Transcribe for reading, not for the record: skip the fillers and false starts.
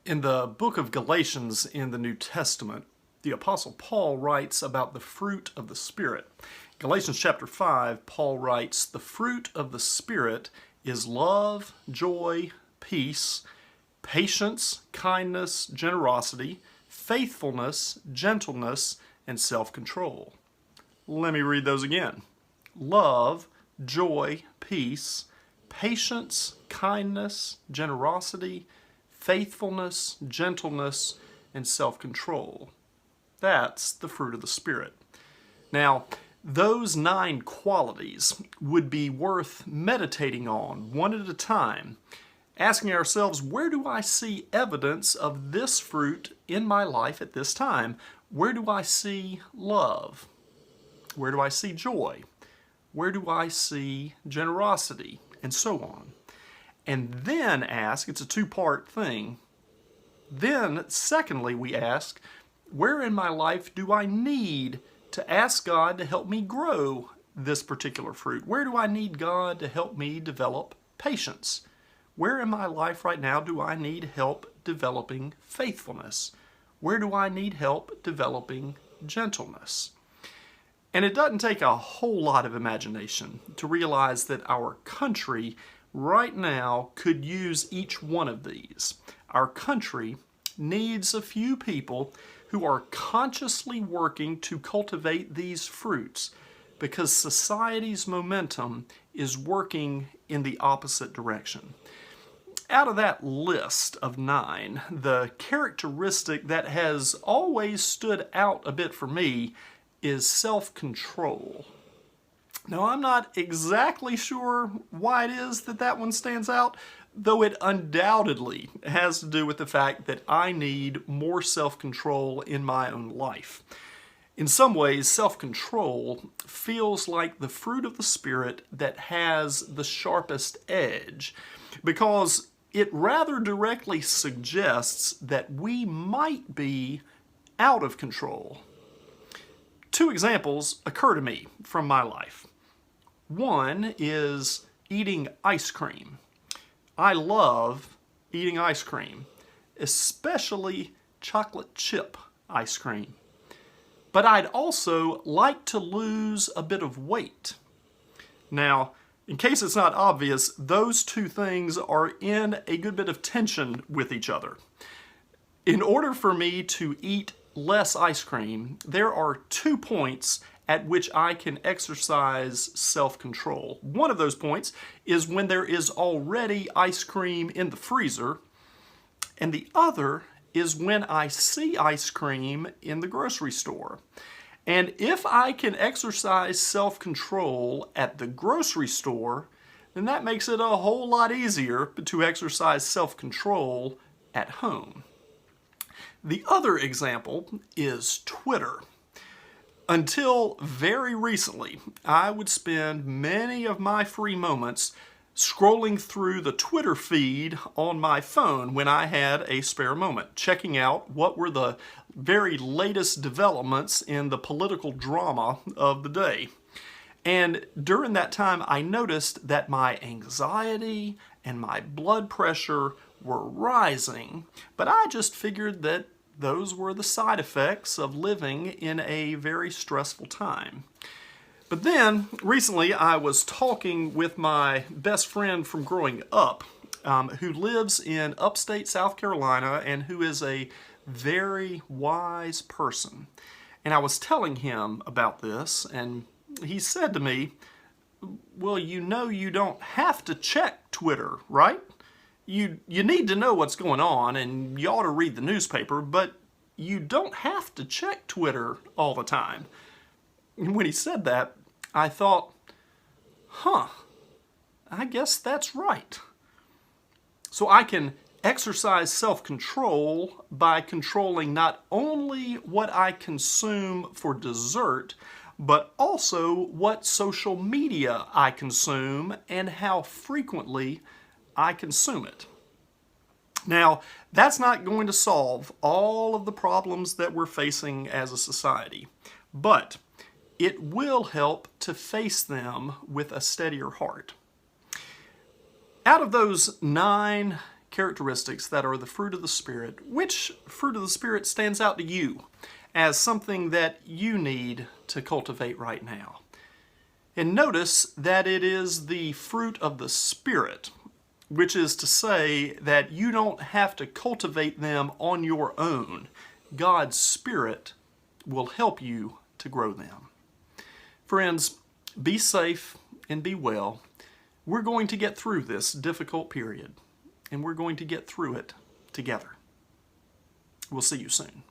In the book of Galatians in the New Testament, the Apostle Paul writes about the fruit of the Spirit. Galatians chapter 5, Paul writes, "The fruit of the Spirit is love, joy, peace, patience, kindness, generosity, faithfulness, gentleness, and self-control." Let me read those again. Love, joy, peace, patience, kindness, generosity, faithfulness, gentleness, and self-control. That's the fruit of the Spirit. Now, those 9 qualities would be worth meditating on one at a time, asking ourselves, where do I see evidence of this fruit in my life at this time? Where do I see love? Where do I see joy? Where do I see generosity? And so on. And then ask, it's a 2-part thing. Then, secondly, we ask, where in my life do I need to ask God to help me grow this particular fruit? Where do I need God to help me develop patience? Where in my life right now do I need help developing faithfulness? Where do I need help developing gentleness? And it doesn't take a whole lot of imagination to realize that our country right now could use each one of these. Our country needs a few people who are consciously working to cultivate these fruits because society's momentum is working in the opposite direction. Out of that list of 9, the characteristic that has always stood out a bit for me is self-control. Now, I'm not exactly sure why it is that that one stands out, though it undoubtedly has to do with the fact that I need more self-control in my own life. In some ways, self-control feels like the fruit of the Spirit that has the sharpest edge, because it rather directly suggests that we might be out of control. 2 examples occur to me from my life. One is eating ice cream. I love eating ice cream, especially chocolate chip ice cream. But I'd also like to lose a bit of weight. Now, in case it's not obvious, those 2 things are in a good bit of tension with each other. In order for me to eat less ice cream, there are 2 points at which I can exercise self-control. One of those points is when there is already ice cream in the freezer, and the other is when I see ice cream in the grocery store. And if I can exercise self-control at the grocery store, then that makes it a whole lot easier to exercise self-control at home. The other example is Twitter. Until very recently, I would spend many of my free moments scrolling through the Twitter feed on my phone when I had a spare moment, checking out what were the very latest developments in the political drama of the day. And during that time, I noticed that my anxiety and my blood pressure were rising, but I just figured that those were the side effects of living in a very stressful time. But then, recently, I was talking with my best friend from growing up, who lives in upstate South Carolina and who is a very wise person. And I was telling him about this, and he said to me, "Well, you know you don't have to check Twitter, right? You need to know what's going on, and you ought to read the newspaper, but you don't have to check Twitter all the time." And when he said that, I thought, I guess that's right. So I can exercise self-control by controlling not only what I consume for dessert, but also what social media I consume and how frequently I consume it. Now, that's not going to solve all of the problems that we're facing as a society, but it will help to face them with a steadier heart. Out of those 9 characteristics that are the fruit of the Spirit, which fruit of the Spirit stands out to you as something that you need to cultivate right now? And notice that it is the fruit of the Spirit, which is to say that you don't have to cultivate them on your own. God's Spirit will help you to grow them. Friends, be safe and be well. We're going to get through this difficult period, and we're going to get through it together. We'll see you soon.